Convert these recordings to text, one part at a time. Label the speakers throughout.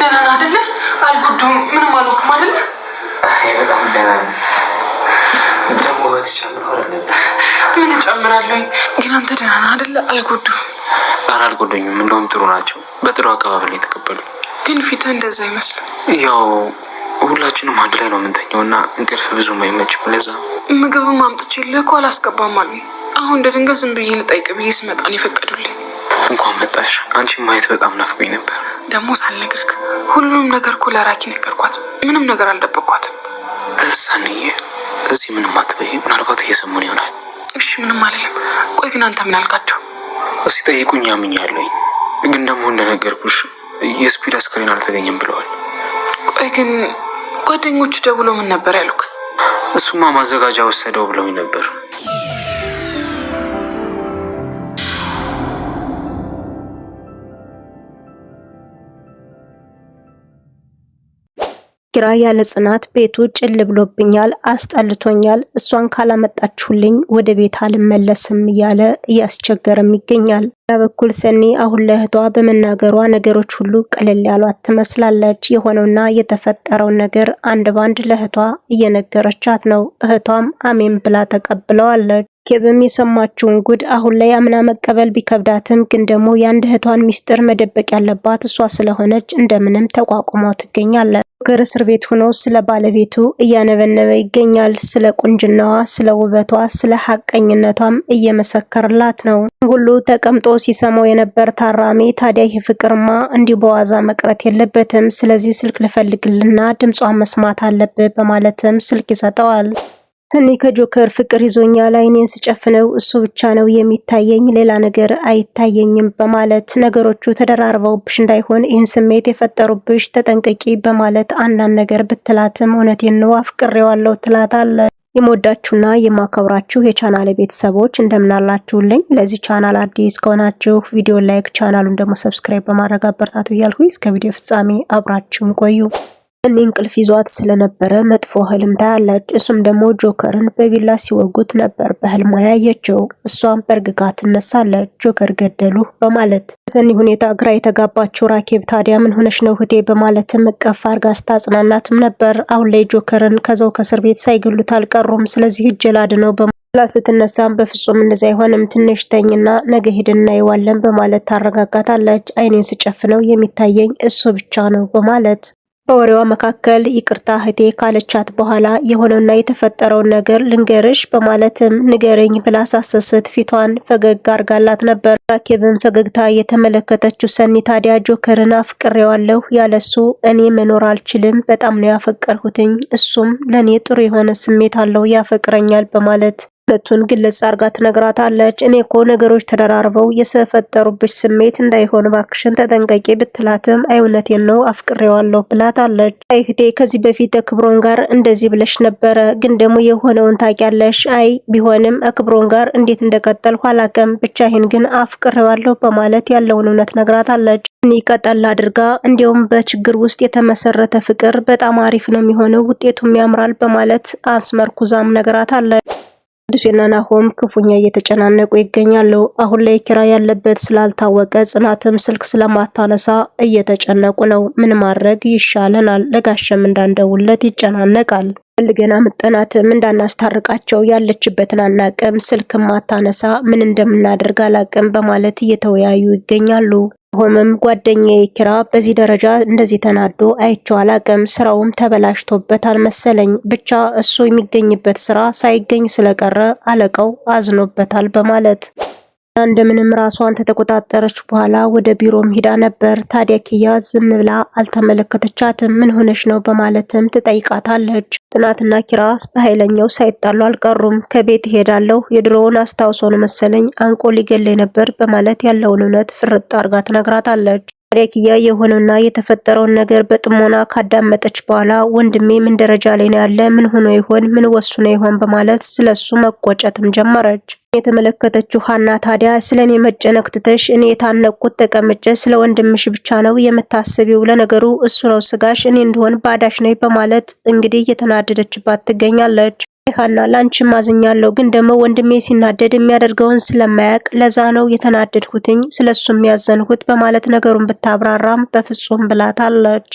Speaker 1: ደህና አይደለ? አልጎዱም። ምንም አልሆንኩም አይደለ?
Speaker 2: በጣም ደህና ነኝ። ደግሞ ወት ጨምረው
Speaker 1: ምን እጨምራለሁ? ግን አንተ ደህና ነህ አይደለ? አልጎዱም።
Speaker 2: ኧረ አልጎዱኝም። እንደውም ጥሩ ናቸው። በጥሩ አቀባበል ነው የተቀበሉ።
Speaker 1: ግን ፊትህ እንደዛ አይመስልም።
Speaker 2: ያው ሁላችንም አንድ ላይ ነው የምንተኛው እና እንቅልፍ ብዙም አይመችም። ለዛ
Speaker 1: ምግብም አምጥቼልህ እኮ አላስገባም አሉኝ። አሁን እንደ ድንገት ዝም ብዬ ልጠይቅ ብዬ ስመጣ ነው የፈቀዱልኝ።
Speaker 2: እንኳን መጣሽ። አንቺን ማየት በጣም ናፍቆኝ ነበር።
Speaker 1: ደግሞ ሳልነግርህ ሁሉንም ነገር እኮ ለራኪ ነገርኳት። ምንም ነገር አልደበቅኳትም።
Speaker 2: እዛንዬ እዚህ ምንም አትበይ። ምናልባት እየሰሙን ይሆናል።
Speaker 1: እሺ ምንም አልልም። ቆይ ግን አንተ ምን አልካቸው?
Speaker 2: ሲጠይቁኝ አምኛለሁኝ። ግን ደግሞ እንደነገርኩሽ የስፒድ አስክሬን አልተገኘም ብለዋል።
Speaker 1: ቆይ ግን ጓደኞቹ ደውሎ ምን ነበር ያሉክ?
Speaker 2: እሱማ ማዘጋጃ ወሰደው ብለውኝ ነበር።
Speaker 3: ኪራ ያለ ጽናት ቤቱ ጭል ብሎብኛል፣ አስጠልቶኛል፣ እሷን ካላመጣችሁልኝ ወደ ቤት አልመለስም እያለ እያስቸገረም ይገኛል። በበኩል ሰኒ አሁን ለእህቷ በመናገሯ ነገሮች ሁሉ ቀለል ያሏት ትመስላለች። የሆነውና የተፈጠረው ነገር አንድ ባንድ ለእህቷ እየነገረቻት ነው። እህቷም አሜን ብላ ተቀብለዋለች። ኬብም የሰማችውን ጉድ አሁን ላይ አምና መቀበል ቢከብዳትም ግን ደግሞ የአንድ እህቷን ሚስጥር መደበቅ ያለባት እሷ ስለሆነች እንደምንም ተቋቁመው ትገኛለች። ጆከር እስር ቤት ሆኖ ስለ ባለቤቱ እያነበነበ ይገኛል። ስለ ቁንጅናዋ፣ ስለ ውበቷ፣ ስለ ሐቀኝነቷም እየመሰከረላት ነው። ሁሉ ተቀምጦ ሲሰማው የነበር ታራሚ ታዲያ ይህ ፍቅርማ እንዲህ በዋዛ መቅረት የለበትም፣ ስለዚህ ስልክ ልፈልግልና ድምጿን መስማት አለብህ በማለትም ስልክ ይሰጠዋል። ሰኒ ከጆከር ፍቅር ይዞኛል፣ አይኔን ስጨፍነው እሱ ብቻ ነው የሚታየኝ፣ ሌላ ነገር አይታየኝም በማለት ነገሮቹ ተደራርበውብሽ እንዳይሆን ይህን ስሜት የፈጠሩብሽ ተጠንቀቂ በማለት አንዳንድ ነገር ብትላትም እውነቴን ነው አፍቅሬዋለሁ ትላታለች። የምወዳችሁና የማከብራችሁ የቻናል ቤተሰቦች እንደምናላችሁልኝ፣ ለዚህ ቻናል አዲስ ከሆናችሁ ቪዲዮ ላይክ፣ ቻናሉን ደግሞ ሰብስክራይብ በማድረግ አበረታቱ እያልኩኝ እስከ ቪዲዮ ፍጻሜ አብራችሁን ቆዩ። ሰኒ እንቅልፍ ይዟት ስለነበረ መጥፎ ህልም ታያለች። እሱም ደግሞ ጆከርን በቢላ ሲወጉት ነበር በህልሟ ያየችው። እሷም በርግጋ ትነሳለች። ጆከር ገደሉ በማለት ሰኒ ሁኔታ ግራ የተጋባችው ራኬብ ታዲያ ምን ሆነሽ ነው እህቴ በማለትም እቅፍ አርጋ ስታጽናናትም ነበር። አሁን ላይ ጆከርን ከዛው ከእስር ቤት ሳይገሉት አልቀሩም፣ ስለዚህ እጅ ላድነው በማለት ስትነሳም በፍጹም እንደዛ አይሆንም፣ ትንሽ ተኝና ነገ ሄደን እናየዋለን በማለት ታረጋጋታለች። አይኔን ስጨፍነው የሚታየኝ እሱ ብቻ ነው በማለት በወሬዋ መካከል ይቅርታ እህቴ ካለቻት በኋላ የሆነውና የተፈጠረውን ነገር ልንገርሽ በማለትም ንገረኝ ብላ ሳሰስት ፊቷን ፈገግ አርጋላት ነበር። ራኬብን ፈገግታ የተመለከተችው ሰኒ ታዲያ ጆከርን አፍቅሬዋለሁ፣ ያለሱ እኔ መኖር አልችልም፣ በጣም ነው ያፈቀርሁትኝ፣ እሱም ለኔ ጥሩ የሆነ ስሜት አለው ያፈቅረኛል በማለት ሁለቱን ግልጽ አርጋ ትነግራታለች። እኔ እኮ ነገሮች ተደራርበው የሰፈጠሩብሽ ስሜት እንዳይሆን ባክሽን ተጠንቀቂ ብትላትም እውነቴን ነው አፍቅሬዋለሁ ብላታለች። እህቴ ከዚህ በፊት ከክብሮን ጋር እንደዚህ ብለሽ ነበረ፣ ግን ደግሞ የሆነውን ታውቂያለሽ። አይ ቢሆንም ከክብሮን ጋር እንዴት እንደቀጠልኩ አላውቅም፣ ብቻ ይህን ግን አፍቅሬዋለሁ በማለት ያለውን እውነት ነግራታለች። እኔ ቀጠል አድርጋ እንዲያውም በችግር ውስጥ የተመሰረተ ፍቅር በጣም አሪፍ ነው የሚሆነው፣ ውጤቱም ያምራል በማለት አስመርኩዛም ነግራታለች። ቅዱስና ናሆም ክፉኛ እየተጨናነቁ ይገኛሉ። አሁን ላይ ኪራ ያለበት ስላልታወቀ ጽናትም ስልክ ስለማታነሳ እየተጨነቁ ነው። ምን ማድረግ ይሻለናል? ለጋሸም እንዳንደውለት ይጨናነቃል። ፈልገና መጠናትም እንዳናስታርቃቸው ያለችበትን አናቅም፣ ስልክ ማታነሳ ምን እንደምናደርግ አላቅም በማለት እየተወያዩ ይገኛሉ። ሆመም ጓደኛዬ ኪራ በዚህ ደረጃ እንደዚህ ተናዶ አይቼው አላቅም፣ ስራውም ተበላሽቶበታል መሰለኝ፣ ብቻ እሱ የሚገኝበት ስራ ሳይገኝ ስለቀረ አለቃው አዝኖበታል በማለት እንደምንም ራሷን ተቆጣጠረች በኋላ ወደ ቢሮም ሄዳ ነበር። ታዲያ ኪያ ዝም ብላ አልተመለከተቻትም። ምን ሆነሽ ነው በማለትም ትጠይቃታለች። ጽናትና ኪራ በኃይለኛው ሳይጣሉ አልቀሩም። ከቤት ሄዳለሁ የድሮውን አስታውሶን መሰለኝ አንቆ ሊገለኝ ነበር በማለት ያለውን እውነት ፍርጥ አርጋ ትነግራታለች። ታዲያ ኪያ የሆነውና የተፈጠረውን ነገር በጥሞና ካዳመጠች በኋላ ወንድሜ ምን ደረጃ ላይ ነው ያለ፣ ምን ሆኖ ይሆን፣ ምን ወስኖ ይሆን በማለት ስለሱ መቆጨትም ጀመረች። የተመለከተችው ሀና ታዲያ ስለኔ መጨነቅ ትተሽ እኔ የታነቁት ተቀምጬ ስለ ወንድምሽ ብቻ ነው የምታስቢው፣ ለነገሩ እሱ ነው ስጋሽ፣ እኔ እንደሆን ባዳሽ ነኝ በማለት እንግዲህ እየተናደደችባት ትገኛለች። ሀና ላንቺ ማዝኛለሁ፣ ግን ደግሞ ወንድሜ ሲናደድ የሚያደርገውን ስለማያውቅ ለዛ ነው የተናደድኩትኝ፣ ስለሱ የሚያዘንሁት በማለት ነገሩን ብታብራራም በፍጹም ብላታለች።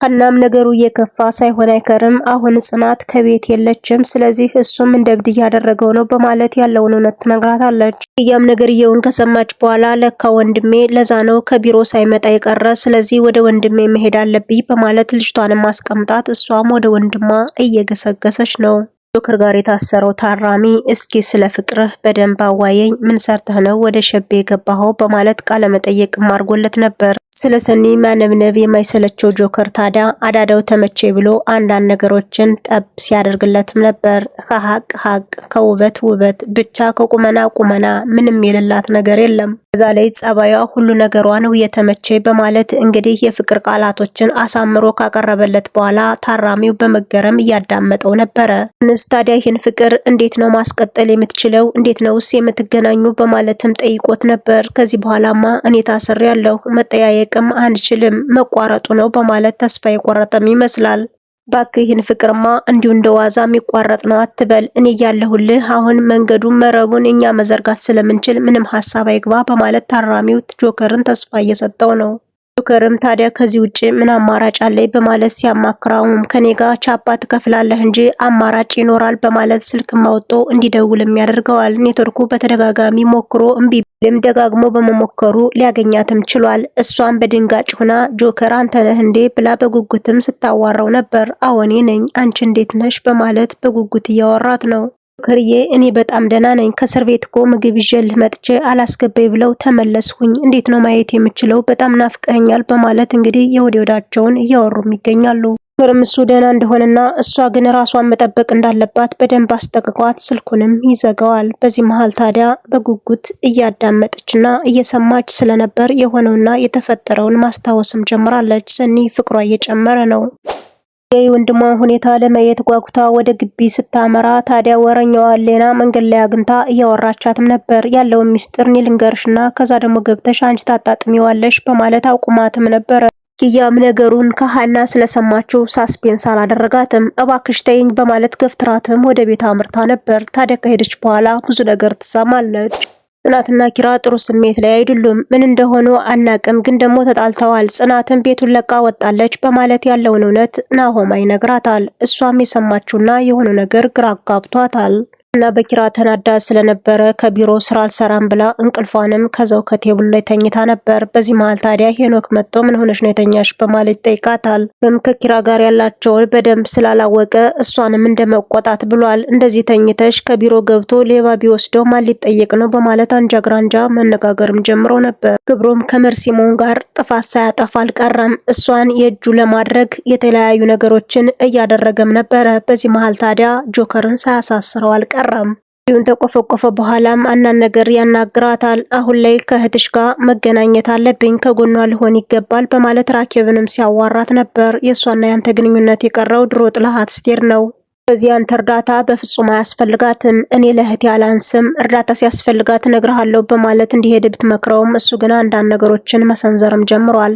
Speaker 3: ሀናም ነገሩ እየከፋ ሳይሆን አይከርም፣ አሁን ጽናት ከቤት የለችም፣ ስለዚህ እሱም እንደ እብድ እያደረገው ነው በማለት ያለውን እውነት ትነግራታለች። እያም ነገርየውን ከሰማች በኋላ ለካ ወንድሜ ለዛ ነው ከቢሮ ሳይመጣ የቀረ፣ ስለዚህ ወደ ወንድሜ መሄድ አለብኝ በማለት ልጅቷንም ማስቀምጣት እሷም ወደ ወንድሟ እየገሰገሰች ነው። ጆከር ጋር የታሰረው ታራሚ እስኪ ስለ ፍቅርህ በደንብ አዋየኝ፣ ምን ሰርተህ ነው ወደ ሸቤ የገባኸው በማለት ቃለ መጠየቅም አድርጎለት ነበር። ስለ ሰኒ ማነብነብ የማይሰለቸው ጆከር ታዲያ አዳዳው ተመቼ ብሎ አንዳንድ ነገሮችን ጠብ ሲያደርግለትም ነበር። ከሀቅ ሀቅ፣ ከውበት ውበት፣ ብቻ ከቁመና ቁመና፣ ምንም የሌላት ነገር የለም። በዛ ላይ ጸባዩዋ ሁሉ ነገሯ ነው የተመቼ በማለት እንግዲህ የፍቅር ቃላቶችን አሳምሮ ካቀረበለት በኋላ ታራሚው በመገረም እያዳመጠው ነበረ። ታዲያ ይህን ፍቅር እንዴት ነው ማስቀጠል የምትችለው? እንዴት ነውስ የምትገናኙ? በማለትም ጠይቆት ነበር። ከዚህ በኋላማ እኔ ታስሬያለሁ፣ መጠያየቅም አንችልም፣ መቋረጡ ነው በማለት ተስፋ የቆረጠም ይመስላል። ባክህ ይህን ፍቅርማ እንዲሁ እንደዋዛ የሚቋረጥ ነው አትበል፣ እኔ ያለሁልህ፣ አሁን መንገዱን መረቡን እኛ መዘርጋት ስለምንችል ምንም ሀሳብ አይግባ በማለት ታራሚው ጆከርን ተስፋ እየሰጠው ነው። ጆከርም ታዲያ ከዚህ ውጪ ምን አማራጭ አለኝ በማለት ሲያማክራውም ከኔ ጋር ቻፓ ትከፍላለህ እንጂ አማራጭ ይኖራል በማለት ስልክ ማውጦ እንዲደውልም ያደርገዋል። ኔትወርኩ በተደጋጋሚ ሞክሮ እምቢ ቢልም ደጋግሞ በመሞከሩ ሊያገኛትም ችሏል። እሷም በድንጋጭ ሆና ጆከር አንተ ነህ እንዴ ብላ በጉጉትም ስታዋራው ነበር። አዎኔ ነኝ፣ አንቺ እንዴት ነሽ በማለት በጉጉት እያወራት ነው። ጆከርዬ እኔ በጣም ደህና ነኝ፣ ከእስር ቤት እኮ ምግብ ይዤልህ መጥቼ አላስገባኝ ብለው ተመለስኩኝ፣ እንዴት ነው ማየት የምችለው? በጣም ናፍቀኸኛል በማለት እንግዲህ የወደ ወዳቸውን እያወሩም ይገኛሉ። ጆከርም እሱ ደህና እንደሆነና እሷ ግን ራሷን መጠበቅ እንዳለባት በደንብ አስጠንቅቋት ስልኩንም ይዘጋዋል። በዚህ መሃል ታዲያ በጉጉት እያዳመጠችና እየሰማች ስለነበር የሆነውና የተፈጠረውን ማስታወስም ጀምራለች። ሰኒ ፍቅሯ እየጨመረ ነው። የወንድሟ ሁኔታ ለማየት ጓጉታ ወደ ግቢ ስታመራ ታዲያ ወረኛዋ ሌና መንገድ ላይ አግኝታ እያወራቻትም ነበር። ያለውን ሚስጥር እኔ ልንገርሽና ከዛ ደግሞ ገብተሽ አንቺ ታጣጥሚዋለሽ በማለት አቁማትም ነበረ። ኪያም ነገሩን ከሀና ስለሰማችው ሳስፔንስ አላደረጋትም። እባክሽ ተይኝ በማለት ገፍትራትም ወደ ቤት አምርታ ነበር። ታዲያ ከሄደች በኋላ ብዙ ነገር ትሰማለች። ጽናትና ኪራ ጥሩ ስሜት ላይ አይደሉም። ምን እንደሆኑ አናቅም፣ ግን ደግሞ ተጣልተዋል። ጽናትን ቤቱን ለቃ ወጣለች በማለት ያለውን እውነት ናሆም ይነግራታል። እሷም የሰማችውና የሆነው ነገር ግራ አጋብቷታል። እና በኪራ ተናዳ ስለነበረ ከቢሮ ስራ አልሰራም ብላ እንቅልፏንም ከዛው ከቴብሉ ላይ ተኝታ ነበር። በዚህ መሃል ታዲያ ሄኖክ መጥቶ ምን ሆነሽ ነው የተኛሽ በማለት ይጠይቃታል። ከኪራ ጋር ያላቸውን በደንብ ስላላወቀ እሷንም እንደመቆጣት ብሏል። እንደዚህ ተኝተሽ ከቢሮ ገብቶ ሌባ ቢወስደው ማን ሊጠየቅ ነው በማለት አንጃ ግራንጃ መነጋገርም ጀምሮ ነበር። ክብሮም ከመርሲሞን ጋር ጥፋት ሳያጠፋ አልቀረም። እሷን የእጁ ለማድረግ የተለያዩ ነገሮችን እያደረገም ነበረ። በዚህ መሃል ታዲያ ጆከርን ሳያሳስረው አልቀረም። ይሁን ተቆፈቆፈ በኋላም አንዳንድ ነገር ያናግራታል። አሁን ላይ ከእህትሽ ጋር መገናኘት አለብኝ፣ ከጎኗ ልሆን ይገባል በማለት ራኬብንም ሲያዋራት ነበር። የእሷና ያንተ ግንኙነት የቀረው ድሮ ጥላሃት ስትሄድ ነው። ስለዚህ ያንተ እርዳታ በፍጹም አያስፈልጋትም፣ እኔ ለእህቴ አላንስም፣ እርዳታ ሲያስፈልጋት እነግርሃለሁ በማለት እንዲሄድ ብትመክረውም እሱ ግን አንዳንድ ነገሮችን መሰንዘርም ጀምሯል።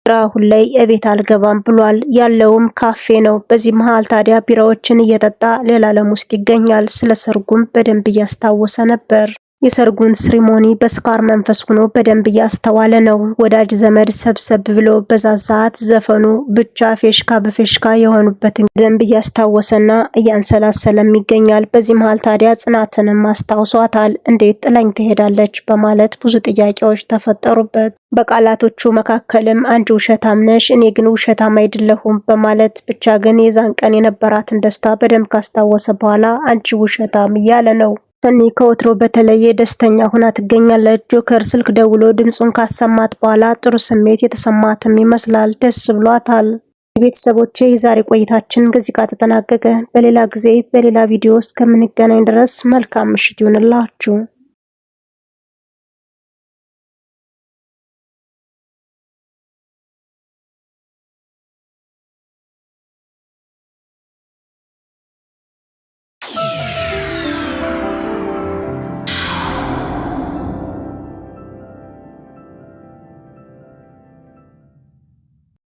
Speaker 3: አሁን ላይ እቤት አልገባም ብሏል። ያለውም ካፌ ነው። በዚህ መሃል ታዲያ ቢራዎችን እየጠጣ ሌላ ዓለም ውስጥ ይገኛል። ስለ ሰርጉም በደንብ እያስታወሰ ነበር። የሰርጉን ስሪሞኒ በስካር መንፈስ ሆኖ በደንብ እያስተዋለ ነው። ወዳጅ ዘመድ ሰብሰብ ብሎ በዛ ሰዓት ዘፈኑ ብቻ ፌሽካ በፌሽካ የሆኑበትን በደንብ እያስታወሰና እያንሰላሰለም ይገኛል። በዚህ መሃል ታዲያ ጽናትንም አስታውሷታል። እንዴት ጥላኝ ትሄዳለች በማለት ብዙ ጥያቄዎች ተፈጠሩበት። በቃላቶቹ መካከልም አንቺ ውሸታም ነሽ፣ እኔ ግን ውሸታም አይደለሁም በማለት ብቻ ግን የዛን ቀን የነበራትን ደስታ በደንብ ካስታወሰ በኋላ አንቺ ውሸታም እያለ ነው። ሰኒ ከወትሮ በተለየ ደስተኛ ሆና ትገኛለች። ጆከር ስልክ ደውሎ ድምጹን ካሰማት በኋላ ጥሩ ስሜት የተሰማትም ይመስላል። ደስ ብሏታል። ቤተሰቦቼ የዛሬ ቆይታችን ከዚህ ጋር ተጠናቀቀ። በሌላ ጊዜ በሌላ ቪዲዮ እስከምንገናኝ ድረስ መልካም ምሽት ይሁንላችሁ።